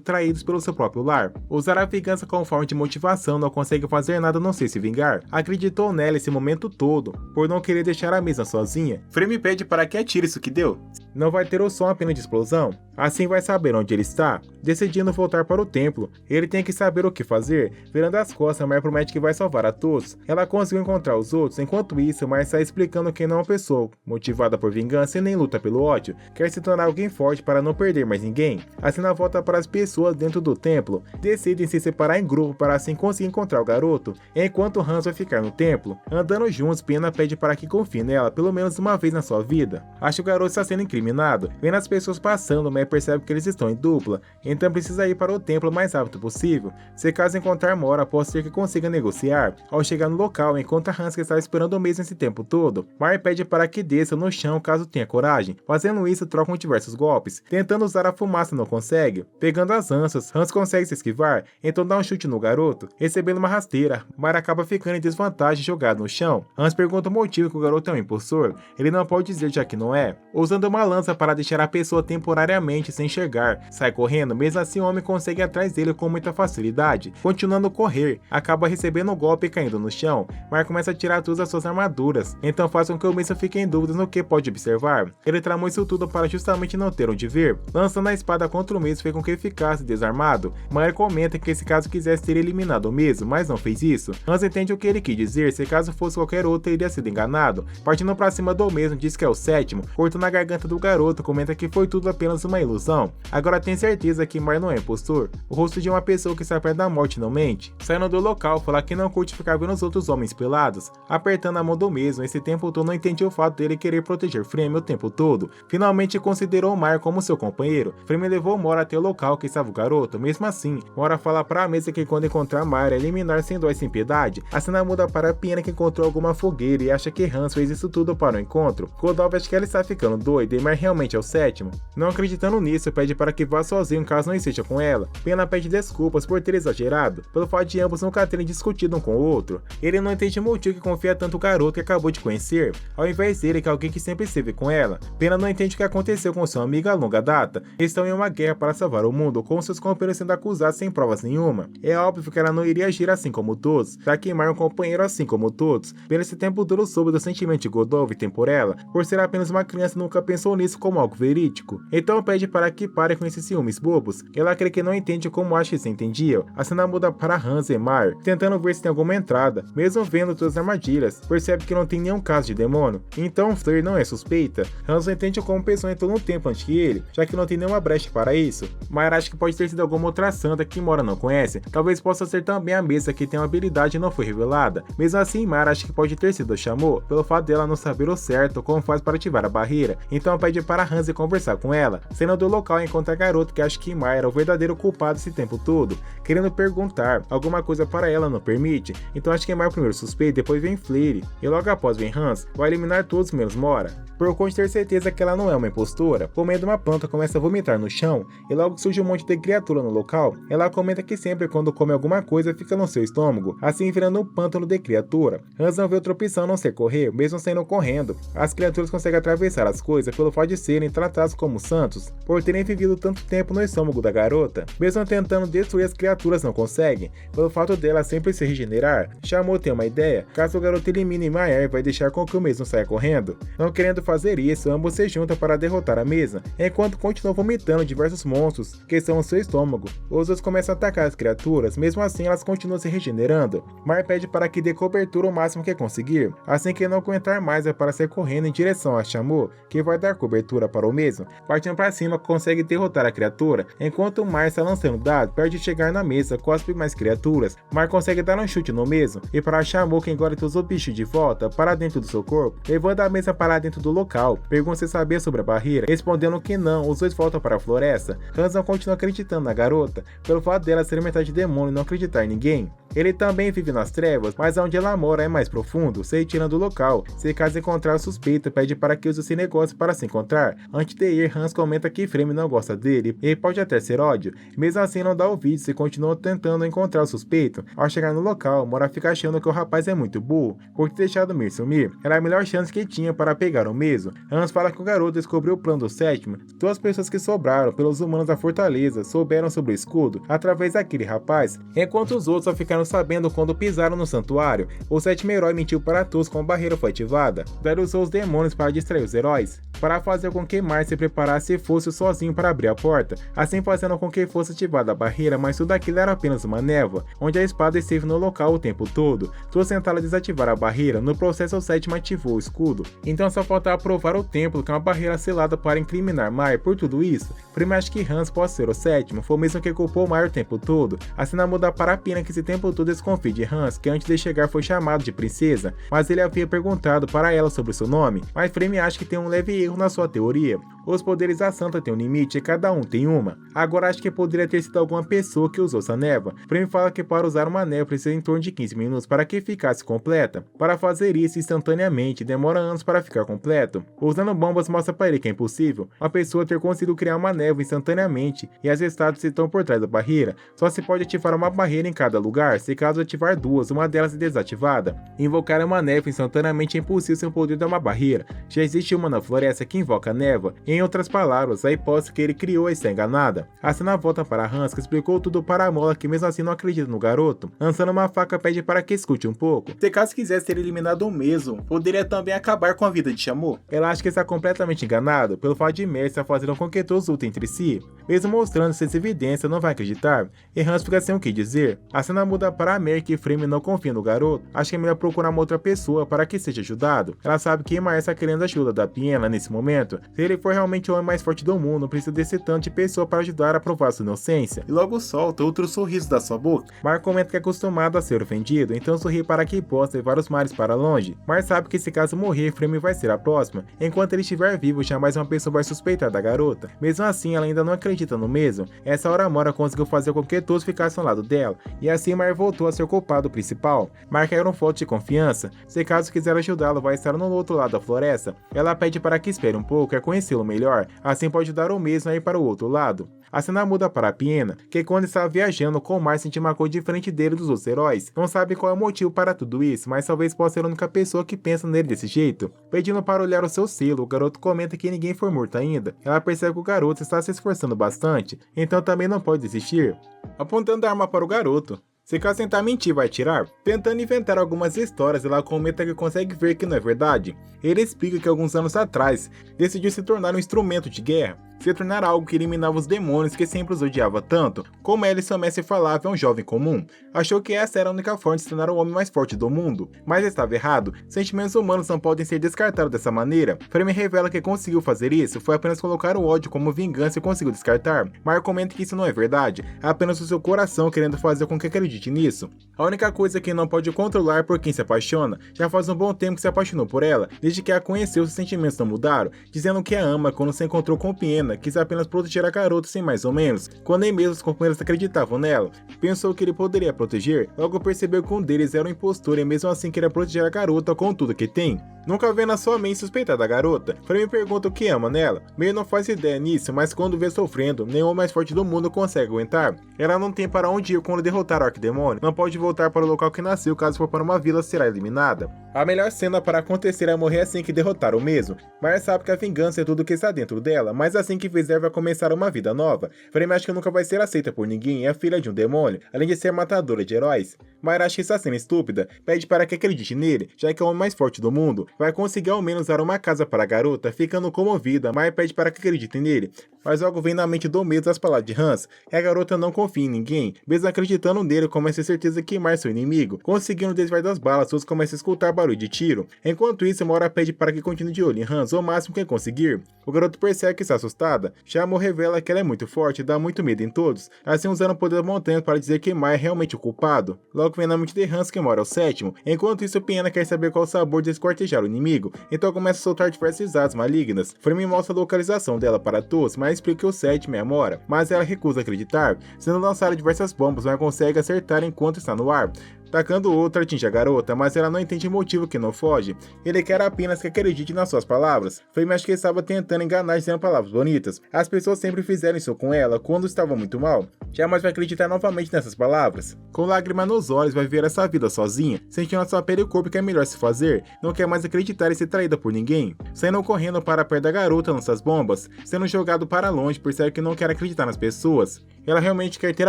traídos pelo seu próprio lar. Usar a vingança como forma de motivação, não consegue fazer nada a não ser se vingar. Acreditou nela esse momento todo, por não querer deixar a mesma sozinha. Frame pede para que atire isso que deu. Não vai ter o som apenas de explosão, assim vai saber onde ele está. Decidindo voltar para o templo, ele tem que saber o que fazer. Virando as costas, Mar promete que vai salvar a todos. Ela conseguiu encontrar os outros, enquanto isso, Mar está explicando que não é uma pessoa motivada por vingança e nem luta pelo ódio. Quer se tornar alguém forte para não perder mais ninguém. Assim ela volta para as pessoas dentro do templo. Decidem se separar em grupo para assim conseguir encontrar o garoto, enquanto Hans vai ficar no templo. Andando juntos, Piena pede para que confie nela pelo menos uma vez na sua vida. Acha que o garoto está sendo incriminado, vendo as pessoas passando, mas percebe que eles estão em dupla, então precisa ir para o templo o mais rápido possível. Se caso encontrar Mora, pode ser que consiga negociar. Ao chegar no local, encontra Hans que está esperando o mesmo esse tempo todo. Mar pede para que desça no chão caso tenha coragem. Fazendo isso, trocam diversos golpes, tentando tentando usar a fumaça não consegue. Pegando as anças, Hans consegue se esquivar, então dá um chute no garoto, recebendo uma rasteira. Mar acaba ficando em desvantagem jogado no chão. Hans pergunta o motivo que o garoto é um impostor. Ele não pode dizer já que não é. Usando uma lança para deixar a pessoa temporariamente sem enxergar, sai correndo, mesmo assim o homem consegue ir atrás dele com muita facilidade. Continuando a correr, acaba recebendo um golpe e caindo no chão. Mar começa a tirar todas as suas armaduras, então faz com que o mesmo fique em dúvidas no que pode observar. Ele tramou isso tudo para justamente não ter onde ver. Lançando a espada contra o mesmo fez com que ficasse desarmado. Mar comenta que se caso quisesse ter eliminado o mesmo, mas não fez isso. Hans entende o que ele quis dizer, se caso fosse qualquer outro teria sido enganado. Partindo para cima do mesmo, diz que é o sétimo, cortando a garganta do garoto, comenta que foi tudo apenas uma ilusão. Agora tem certeza que Mar não é impostor. O rosto de uma pessoa que está perto da morte não mente. Saindo do local, fala que não curte ficar vendo os outros homens pelados, apertando a mão do mesmo. Esse tempo todo não entende o fato dele querer proteger Frame o tempo todo. Finalmente considerou Mar como seu companheiro. Frame levou Mora até o local que estava o garoto. Mesmo assim, Mora fala para a mesa que quando encontrar Mar, eliminar sem dó e sem piedade. A cena muda para a Pina que encontrou alguma fogueira e acha que Hans fez isso tudo para o encontro. Godov acha que ela está ficando doida e Mar realmente é o sétimo. Não acreditando nisso, pede para que vá sozinho caso não esteja com ela. Pena pede desculpas por ter exagerado, pelo fato de ambos nunca terem discutido um com o outro. Ele não entende o motivo que confia tanto o garoto que acabou de conhecer, ao invés dele que é alguém que sempre esteve com ela. Pena não entende o que aconteceu com seu amigo a longa data. Estão em uma guerra para salvar o mundo, com seus companheiros sendo acusados sem provas nenhuma. É óbvio que ela não iria agir assim como todos, pra queimar um companheiro assim como todos. Pena esse tempo todo soube do sentimento de Godov tem por ela, por ser apenas uma criança nunca pensou nisso como algo verídico. Então pede para que pare com esses ciúmes bobos. Ela crê que não entende como acha que se entendia. A cena muda para Hans e Mar, tentando ver se tem alguma entrada. Mesmo vendo todas as armadilhas, percebe que não tem nenhum caso de demônio. Então Fleur não é suspeita. Hans não entende como pessoa entrou no tempo antes que ele, já que não tem nenhuma brecha para isso. Mar acha que pode ter sido alguma outra santa que Mora não conhece. Talvez possa ser também a mesa que tem uma habilidade e não foi revelada. Mesmo assim, Mar acha que pode ter sido Chamou, pelo fato dela não saber o certo como faz para ativar a barreira. Então pede para Hans conversar com ela. Saindo do local, encontra a garota que acha que Mar era o verdadeiro culpado esse tempo todo, querendo perguntar alguma coisa para ela, não permite. Então acha que Mar primeiro suspeita, depois vem Flare, e logo após vem Hans, vai eliminar todos menos Mora. Por conta de ter certeza que ela não é uma impostora, por meio de uma planta começa a vomitar no chão, e logo surge um monte de criatura no local. Ela comenta que sempre quando come alguma coisa fica no seu estômago, assim virando um pântano de criatura. Hans não vê outra opção a não ser correr, mesmo saindo correndo. As criaturas conseguem atravessar as coisas pelo fato de serem tratados como santos, por terem vivido tanto tempo no estômago da garota. Mesmo tentando destruir as criaturas não conseguem, pelo fato dela sempre se regenerar. Chamou tem uma ideia, caso o garoto elimine Maer, vai deixar com que o mesmo saia correndo. Não querendo fazer isso, ambos se juntam para derrotar a mesa, enquanto continuam vomitando diversos monstros que estão no seu estômago. Os outros começam a atacar as criaturas, mesmo assim elas continuam se regenerando. Mar pede para que dê cobertura o máximo que conseguir, assim que não aguentar mais é para sair correndo em direção a Chamou, que vai dar cobertura para o mesmo. Partindo para cima, consegue derrotar a criatura, enquanto Mar está lançando dados, perto de chegar na mesa, cospe mais criaturas. Mar consegue dar um chute no mesmo, e para Chamou que engole todos os bichos de volta para dentro do seu corpo, levando a mesa para dentro do local. Pergunta se sabia sobre a barreira, respondendo que não, os dois voltam para a floresta. Hans não continua acreditando na garota, pelo fato dela ser metade demônio e não acreditar em ninguém. Ele também vive nas trevas, mas onde ela mora é mais profundo, se retira do local. Se caso encontrar o suspeito, pede para que use esse negócio para se encontrar. Antes de ir, Hans comenta que Frame não gosta dele e pode até ser ódio. Mesmo assim, não dá ouvidos e continua tentando encontrar o suspeito. Ao chegar no local, Mora fica achando que o rapaz é muito burro, por ter deixado Mir sumir. Era a melhor chance que tinha para pegar o mesmo. Hans fala que o garoto descobriu o plano do sétimo. Duas pessoas que sobraram pelos humanos da fortaleza souberam sobre o escudo através daquele rapaz, enquanto os outros só ficaram sabendo quando pisaram no santuário. O sétimo herói mentiu para todos quando a barreira foi ativada. Daí usou os demônios para distrair os heróis, para fazer com que Mar se preparasse e fosse sozinho para abrir a porta, assim fazendo com que fosse ativada a barreira, mas tudo aquilo era apenas uma névoa, onde a espada esteve no local o tempo todo. Todos tentaram desativar a barreira, no processo o sétimo ativou o escudo, então só faltava provar o templo que é uma barreira selada para incriminar Mar por tudo isso. Prima acha que Hans pode ser o sétimo, foi o mesmo que culpou Mar o tempo todo. A cena muda para a Pina que esse tempo todo desconfia de Hans, que antes de chegar foi chamado de princesa, mas ele havia perguntado para ela sobre seu nome, mas Frame acha que tem um leve erro na sua teoria. Os poderes da Santa têm um limite e cada um tem uma. Agora acho que poderia ter sido alguma pessoa que usou essa névoa. Frame fala que para usar uma névoa precisa em torno de 15 minutos para que ficasse completa. Para fazer isso instantaneamente demora anos para ficar completo. Usando bombas mostra para ele que é impossível uma pessoa ter conseguido criar uma névoa instantaneamente e as estátuas estão por trás da barreira. Só se pode ativar uma barreira em cada lugar, se caso ativar duas, uma delas é desativada. Invocar uma névoa instantaneamente é impossível sem o poder de uma barreira. Já existe uma na floresta que invoca a névoa. Em outras palavras, a hipótese que ele criou está enganada. A cena volta para Hans, que explicou tudo para a Mola, que mesmo assim não acredita no garoto. Lançando uma faca pede para que escute um pouco. Se caso quisesse ser eliminado mesmo, poderia também acabar com a vida de Shamu. Ela acha que está completamente enganado pelo fato de Mer estar fazendo com que todos lutem entre si. Mesmo mostrando essas evidências, não vai acreditar. E Hans fica sem o que dizer. A cena muda para Mer, que Frame não confia no garoto. Acha que é melhor procurar uma outra pessoa para que seja ajudado. Ela sabe que Mar está querendo a ajuda da Piena nesse momento. Se ele for realmente o homem mais forte do mundo, não precisa desse tanto de pessoa para ajudar a provar sua inocência. E logo solta outro sorriso da sua boca. Mar comenta que é acostumado a ser ofendido, então sorri para que possa levar os mares para longe. Mar sabe que se caso morrer, Frame vai ser a próxima. Enquanto ele estiver vivo, jamais uma pessoa vai suspeitar da garota. Mesmo assim, ela ainda não acredita no mesmo. Essa hora Mora conseguiu fazer com que todos ficassem ao lado dela, e assim Mar voltou a ser o culpado principal. Mar quer um voto de confiança. Se caso quiser ajudá-lo, vai estar no outro lado da floresta. Ela pede para que espere um pouco, quer conhecê-lo melhor, assim pode ajudar o mesmo a ir para o outro lado. A cena muda para a Piena, que quando estava viajando com Mar sentiu uma coisa diferente dele dos outros heróis. Não sabe qual é o motivo para tudo isso, mas talvez possa ser a única pessoa que pensa nele desse jeito. Pedindo para olhar o seu selo, o garoto comenta que ninguém foi morto ainda. Ela percebe que o garoto está se esforçando bastante, então também não pode desistir. Apontando a arma para o garoto. Se caso tentar mentir, vai atirar? Tentando inventar algumas histórias, ela comenta que consegue ver que não é verdade. Ele explica que alguns anos atrás, decidiu se tornar um instrumento de guerra, se tornar algo que eliminava os demônios que sempre os odiava tanto. Como ele somente falava, é um jovem comum. Achou que essa era a única forma de se tornar o homem mais forte do mundo. Mas estava errado, sentimentos humanos não podem ser descartados dessa maneira. Frame revela que conseguiu fazer isso, foi apenas colocar o ódio como vingança e conseguiu descartar. Mar comenta que isso não é verdade, apenas o seu coração querendo fazer com que acredite nisso. A única coisa que não pode controlar é por quem se apaixona. Já faz um bom tempo que se apaixonou por ela, desde que a conheceu seus sentimentos não mudaram, dizendo que a ama quando se encontrou com Piena, quis apenas proteger a garota sem mais ou menos. Quando nem mesmo os companheiros acreditavam nela, pensou que ele poderia proteger, logo percebeu que um deles era um impostor e mesmo assim queria proteger a garota com tudo que tem. Nunca vendo a sua mente suspeitar da garota, Frame pergunta o que ama nela. Meio não faz ideia nisso, mas quando vê sofrendo, nem o mais forte do mundo consegue aguentar. Ela não tem para onde ir quando derrotar o arquidemônio, não pode voltar para o local que nasceu, caso for para uma vila será eliminada. A melhor cena para acontecer é morrer assim que derrotar o mesmo. Mar sabe que a vingança é tudo que está dentro dela, mas assim que fizer vai começar uma vida nova. Frame acha que nunca vai ser aceita por ninguém, é filha de um demônio, além de ser matadora de heróis. Mar acha que está sendo estúpida, pede para que acredite nele, já que é o homem mais forte do mundo. Vai conseguir ao menos dar uma casa para a garota, ficando comovida. Mar pede para que acredite nele, mas logo vem na mente do medo as palavras de Hans, que a garota não confia em ninguém. Mesmo acreditando nele, começa a ter certeza que Mar é seu inimigo. Conseguindo desviar das balas, todos começam a escutar barulho de tiro. Enquanto isso, Mora pede para que continue de olho em Hans, o máximo que conseguir. O garoto percebe que está assustada. Shamu revela que ela é muito forte e dá muito medo em todos, assim usando o poder da montanha para dizer que Mar é realmente o culpado. Logo vem na mente de Hans que Mora é o sétimo. Enquanto isso, Piena quer saber qual o sabor de esquartejar o inimigo, então começa a soltar diversas armas malignas. Frame mostra a localização dela para todos, mas explica que o sétimo é a Mora, mas ela recusa acreditar, sendo lançada diversas bombas, mas consegue acertar enquanto está no ar. Tacando outra, atinge a garota, mas ela não entende o motivo que não foge. Ele quer apenas que acredite nas suas palavras. Frame acha que estava tentando enganar dizendo palavras bonitas. As pessoas sempre fizeram isso com ela quando estava muito mal. Jamais vai acreditar novamente nessas palavras. Com lágrimas nos olhos, vai viver essa vida sozinha, sentindo a sua pele e o corpo que é melhor se fazer. Não quer mais acreditar e ser traída por ninguém. Saindo correndo para perto da garota, lança as bombas. Sendo jogado para longe, percebe que não quer acreditar nas pessoas. Ela realmente quer ter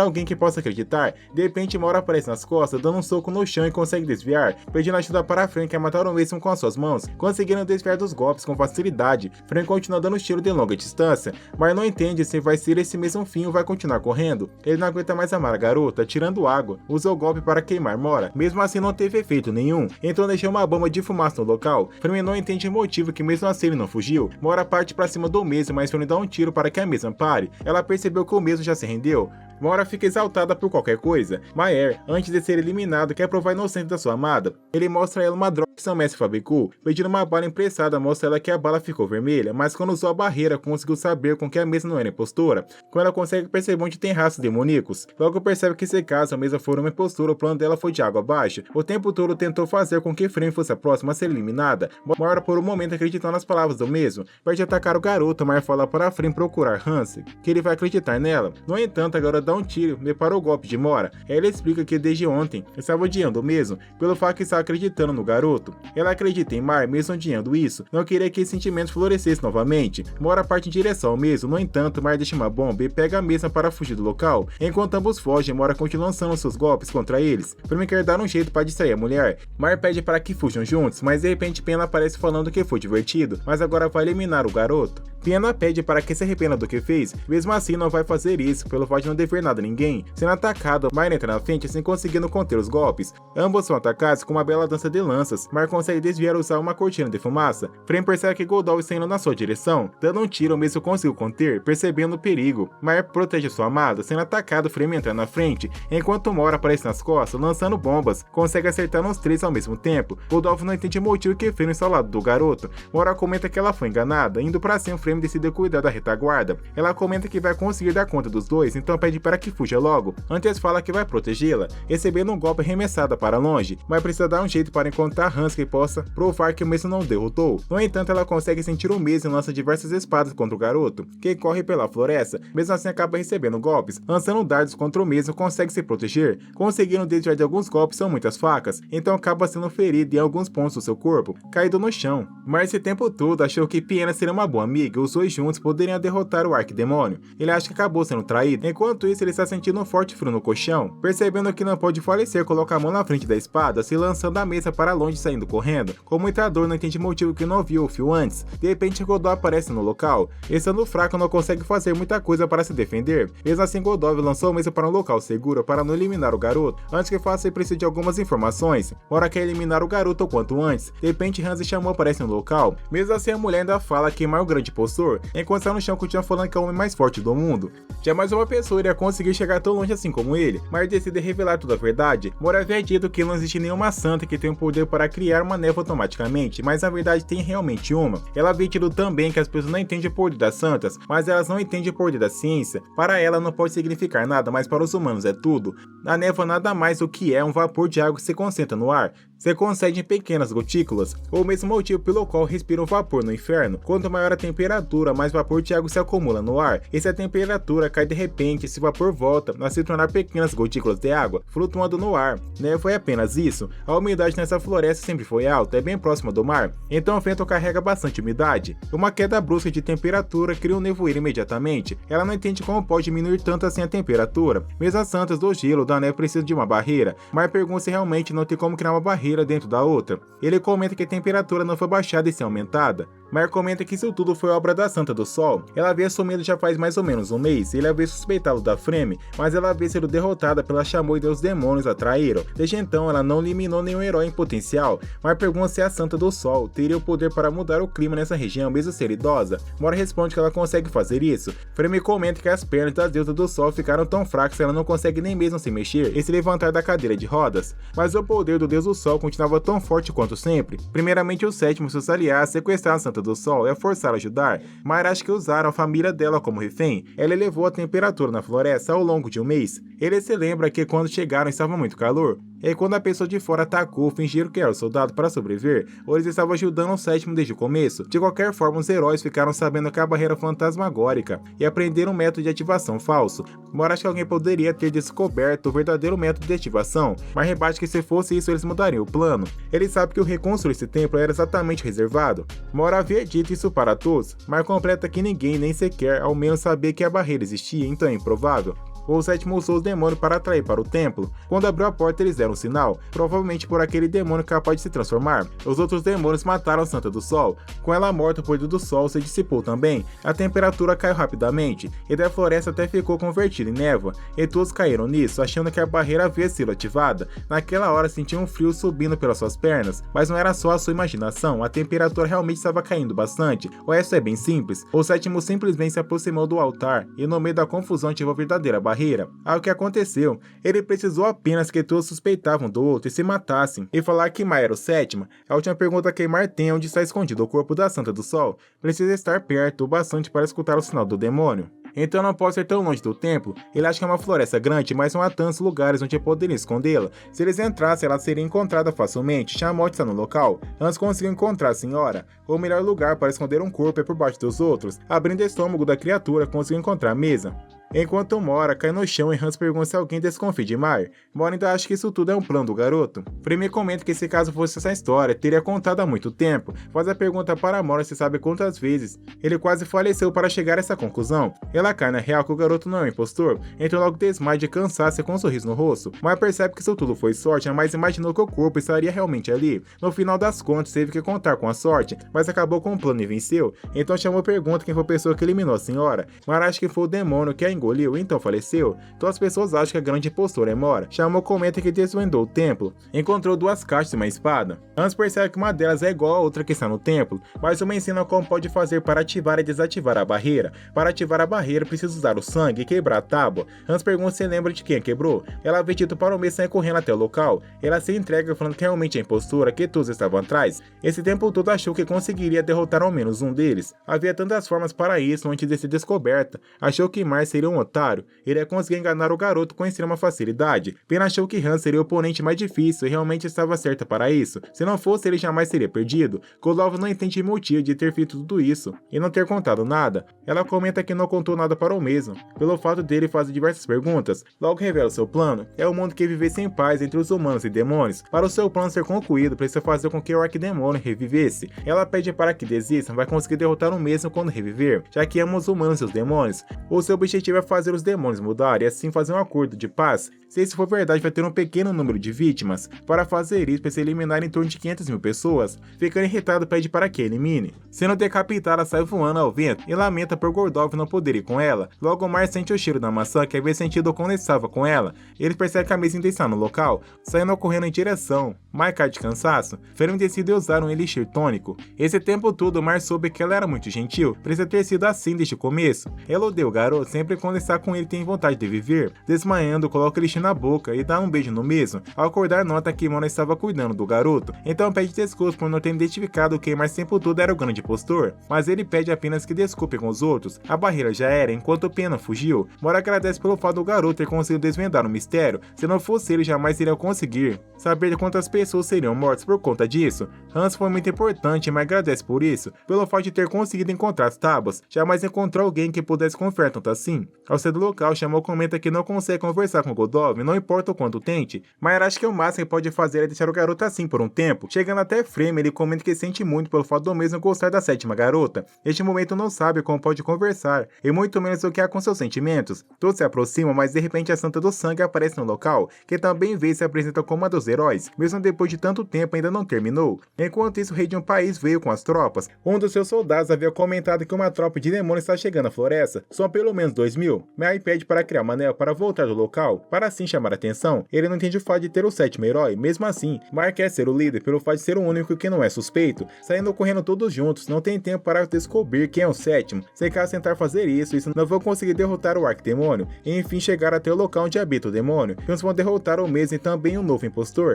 alguém que possa acreditar. De repente, Mora aparece nas costas, dando um soco no chão e consegue desviar, pedindo ajuda para Frank, que mataram o mesmo com as suas mãos, conseguindo desviar dos golpes com facilidade. Frank continua dando tiro de longa distância, mas não entende se vai ser esse mesmo fim ou vai continuar correndo. Ele não aguenta mais amar a garota, tirando água, usa o golpe para queimar Mora, mesmo assim não teve efeito nenhum, então deixou uma bomba de fumaça no local. Frank não entende o motivo que mesmo assim ele não fugiu. Mora parte para cima do mesmo, mas Frank dá um tiro para que a mesma pare. Ela percebeu que o mesmo já se rendeu. Mora fica exaltada por qualquer coisa. Maer, antes de ser eliminado, quer provar a inocência da sua amada. Ele mostra a ela uma droga Seu mestre fabricou, pedindo uma bala emprestada mostra ela que a bala ficou vermelha, mas quando usou a barreira conseguiu saber com que a mesa não era impostora. Quando ela consegue perceber onde tem rastros demoníacos, logo percebe que se caso a mesa for uma impostura, o plano dela foi de água abaixo. O tempo todo tentou fazer com que Frame fosse a próxima a ser eliminada. Mora por um momento acreditando nas palavras do mesmo, vai de atacar o garoto, mas fala para Frame procurar Hansi, que ele vai acreditar nela. No entanto, agora dá um tiro, para o golpe de Mora. Ela explica que desde ontem estava odiando o mesmo, pelo fato que estava acreditando no garoto. Ela acredita em Mar, mesmo odiando isso, não queria que esse sentimento florescesse novamente. Mora parte em direção ao mesmo, no entanto, Mar deixa uma bomba e pega a mesma para fugir do local. Enquanto ambos fogem, Mora continua lançando seus golpes contra eles. Frame quer dar um jeito para distrair a mulher. Mar pede para que fujam juntos, mas de repente Pena aparece falando que foi divertido, mas agora vai eliminar o garoto. Pena pede para que se arrependa do que fez, mesmo assim não vai fazer isso, pelo fato de não dever nada a ninguém. Sendo atacado, Mar entra na frente sem conseguindo conter os golpes. Ambos são atacados com uma bela dança de lanças. Mar consegue desviar e usar uma cortina de fumaça. Frame percebe que Goldolf está indo na sua direção, dando um tiro, mesmo conseguiu conter, percebendo o perigo. Mar protege sua amada, sendo atacado, Frame entra na frente, enquanto Mora aparece nas costas, lançando bombas, consegue acertar nos três ao mesmo tempo. Goldolf não entende o motivo que Frame está ao lado do garoto. Mora comenta que ela foi enganada, indo para cima, Frame decide cuidar da retaguarda. Ela comenta que vai conseguir dar conta dos dois, então pede para que fuja logo. Antes fala que vai protegê-la, recebendo um golpe arremessada para longe, mas precisa dar um jeito para encontrar Hans que possa provar que o mesmo não derrotou. No entanto, ela consegue sentir o mesmo e lança diversas espadas contra o garoto, que corre pela floresta. Mesmo assim, acaba recebendo golpes, lançando dardos contra o mesmo, consegue se proteger, conseguindo desviar de alguns golpes, são muitas facas, então acaba sendo ferido em alguns pontos do seu corpo, caído no chão. Mas esse tempo todo achou que Piena seria uma boa amiga, os dois juntos poderiam derrotar o arquidemônio. Ele acha que acabou sendo traído, enquanto isso ele está sentindo um forte frio no colchão. Percebendo que não pode falecer, coloca a mão na frente da espada, se lançando da mesa para longe, saindo correndo. Como o entrador não entende o motivo que não viu o fio antes, de repente Goldolf aparece no local. Estando fraco, não consegue fazer muita coisa para se defender. Mesmo assim, Goldolf lançou a mesa para um local seguro para não eliminar o garoto. Antes que faça, ele precisa de algumas informações. Mora quer eliminar o garoto o quanto antes. De repente, Hans e Shaman aparecem no local. Mesmo assim, a mulher ainda fala que Mar é o grande impostor, enquanto está no chão continua falando que é o homem mais forte do mundo. Jamais uma pessoa iria conseguir chegar tão longe assim como ele, mas decide revelar toda a verdade. Mora havia dito que não existe nenhuma santa que tenha o poder para criar uma névoa automaticamente, mas na verdade tem realmente uma. Ela havia dito também que as pessoas não entendem o poder das santas, mas elas não entendem o poder da ciência. Para ela não pode significar nada, mas para os humanos é tudo. A névoa nada mais do que é um vapor de água que se concentra no ar, se concede em pequenas gotículas, o mesmo motivo pelo qual respira o vapor no inferno. Quanto maior a temperatura, mais vapor de água se acumula no ar, e se a temperatura cai de repente, esse vapor volta a se tornar pequenas gotículas de água, flutuando no ar. Névoa é apenas isso. A umidade nessa floresta sempre foi alta, é bem próxima do mar, então o vento carrega bastante umidade. Uma queda brusca de temperatura cria um nevoeiro imediatamente. Ela não entende como pode diminuir tanto assim a temperatura. Mesmo as santas do gelo da neve precisam de uma barreira, mas pergunta se realmente não tem como criar uma barreira dentro da outra. Ele comenta que a temperatura não foi baixada e sim aumentada. Mar comenta que isso tudo foi obra da Santa do Sol. Ela havia sumido já faz mais ou menos um mês, ele havia suspeitado da Frame, mas ela havia sido derrotada pela Shaman e os demônios a traíram. Desde então, ela não eliminou nenhum herói em potencial. Mar pergunta se a Santa do Sol teria o poder para mudar o clima nessa região, mesmo ser idosa. Mora responde que ela consegue fazer isso. Frame comenta que as pernas da deusa do Sol ficaram tão fracas que ela não consegue nem mesmo se mexer e se levantar da cadeira de rodas. Mas o poder do deus do Sol continuava tão forte quanto sempre. Primeiramente, o sétimo e seus aliados sequestraram a Santa do Sol e forçaram a ajudar, mas acho que usaram a família dela como refém. Ela elevou a temperatura na floresta ao longo de um mês. Ele se lembra que quando chegaram estava muito calor, e quando a pessoa de fora atacou, fingiram que era o soldado para sobreviver, ou eles estavam ajudando o sétimo desde o começo. De qualquer forma, os heróis ficaram sabendo que a barreira fantasmagórica e aprenderam um método de ativação falso. Mora acha que alguém poderia ter descoberto o verdadeiro método de ativação, mas rebate que se fosse isso eles mudariam o plano. Ele sabe que o reconstruir esse templo era exatamente reservado. Mora havia dito isso para todos, mas completa que ninguém nem sequer ao menos sabia que a barreira existia, então é improvável. O sétimo usou os demônios para atrair para o templo. Quando abriu a porta, eles deram um sinal, provavelmente por aquele demônio capaz de se transformar. Os outros demônios mataram a Santa do Sol. Com ela morta, o poder do Sol se dissipou também. A temperatura caiu rapidamente, e da floresta até ficou convertida em névoa, e todos caíram nisso, achando que a barreira havia sido ativada. Naquela hora sentiam um frio subindo pelas suas pernas, mas não era só a sua imaginação, a temperatura realmente estava caindo bastante. O resto é bem simples. O sétimo simplesmente se aproximou do altar, e no meio da confusão ativou a verdadeira barreira. barreira. Ao que aconteceu, ele precisou apenas que todos suspeitavam do outro e se matassem. E falar que Mai era o sétimo, a última pergunta que Mar tem é onde está escondido o corpo da Santa do Sol. Precisa estar perto o bastante para escutar o sinal do demônio. Então não pode ser tão longe do templo. Ele acha que é uma floresta grande, mas não há tantos lugares onde poderiam escondê-la. Se eles entrassem, ela seria encontrada facilmente. Chamotte está no local. Hans conseguiu encontrar a senhora. O melhor lugar para esconder um corpo é por baixo dos outros. Abrindo o estômago da criatura, conseguiu encontrar a mesa. Enquanto Mora cai no chão e Hans pergunta se alguém desconfia de Mar, Mora ainda acha que isso tudo é um plano do garoto. Frame comenta que se caso fosse essa história, teria contado há muito tempo. Faz a pergunta para Mora se sabe quantas vezes ele quase faleceu para chegar a essa conclusão. Ela cai na real que o garoto não é um impostor, então logo desmaia de cansaço e com um sorriso no rosto. Mar percebe que isso tudo foi sorte, mas imaginou que o corpo estaria realmente ali. No final das contas, teve que contar com a sorte, mas acabou com o plano e venceu. Então chamou pergunta quem foi a pessoa que eliminou a senhora. Mar acha que foi o demônio que a engoliu, então faleceu. Então as pessoas acham que a grande impostora é Mora. Chamou comenta que desvendou o templo. Encontrou duas caixas e uma espada. Hans percebe que uma delas é igual a outra que está no templo, mas uma ensina como pode fazer para ativar e desativar a barreira. Para ativar a barreira, precisa usar o sangue e quebrar a tábua. Hans pergunta se lembra de quem a quebrou. Ela vê dito para o mês sair correndo até o local. Ela se entrega falando que realmente é impostora, que todos estavam atrás. Esse tempo todo achou que conseguiria derrotar ao menos um deles. Havia tantas formas para isso antes de ser descoberta. Achou que Mar seria um otário. Iria conseguir enganar o garoto com extrema facilidade. Pena achou que Hans seria o oponente mais difícil e realmente estava certa para isso. Se não fosse, ele jamais seria perdido. Kolov não entende o motivo de ter feito tudo isso e não ter contado nada. Ela comenta que não contou nada para o mesmo, pelo fato dele fazer diversas perguntas. Logo revela seu plano. É um mundo que vivesse em paz entre os humanos e demônios. Para o seu plano ser concluído, precisa fazer com que o arquidemônio revivesse. Ela pede para que desistam, vai conseguir derrotar o mesmo quando reviver, já que ama os humanos e os demônios. O seu objetivo é fazer os demônios mudarem e assim fazer um acordo de paz. Se isso for verdade, vai ter um pequeno número de vítimas. Para fazer isso, precisa eliminar em torno de 500 mil pessoas. Ficando irritado, pede para que elimine. Sendo decapitada, sai voando ao vento e lamenta por Gordov não poder ir com ela. Logo, Mar sente o cheiro da maçã que havia sentido quando estava com ela. Ele percebe que a mesa ainda está no local, saindo correndo em direção. Mar cai de cansaço. Fermi decide usar um elixir tônico. Esse tempo todo, Mar soube que ela era muito gentil. Precisa ter sido assim desde o começo. Ela odeia o garoto, sempre quando está com ele tem vontade de viver. Desmaiando, coloca o elixir na boca e dá um beijo no mesmo. Ao acordar, nota que Mona estava cuidando do garoto, então pede desculpas por não ter identificado que mais tempo todo era o grande impostor, mas ele pede apenas que desculpe com os outros. A barreira já era, enquanto Pena fugiu. Mora agradece pelo fato do garoto ter conseguido desvendar o mistério. Se não fosse ele, jamais iria conseguir saber de quantas pessoas seriam mortas por conta disso. Hans foi muito importante, mas agradece por isso, pelo fato de ter conseguido encontrar as tábuas. Jamais encontrou alguém que pudesse confiar tanto assim. Ao ser do local, chamou comenta que não consegue conversar com Goldov, não importa o quanto tente, mas acha que o máximo que pode fazer é deixar o garoto assim por um tempo. Chegando até Frame, ele comenta que sente muito pelo fato do mesmo gostar da sétima garota. Neste momento não sabe como pode conversar, e muito menos o que há com seus sentimentos. Todos se aproximam, mas de repente a Santa do Sangue aparece no local, que também vê e se apresenta como uma dos heróis, mesmo depois de tanto tempo ainda não terminou. Enquanto isso, o rei de um país veio com as tropas. Um dos seus soldados havia comentado que uma tropa de demônios está chegando à floresta. São pelo menos 2000. Mai pede para criar um anel para voltar do local, para assim chamar a atenção. Ele não entende o fato de ter o sétimo herói. Mesmo assim, Mar quer ser o líder pelo fato de ser o único que não é suspeito. Saindo correndo todos juntos, não tem tempo para descobrir quem é o sétimo. Se caso tentar fazer isso não vão conseguir derrotar o arquidemônio e enfim chegar até o local onde habita o demônio. Juntos vão derrotar o mesmo e também um novo impostor.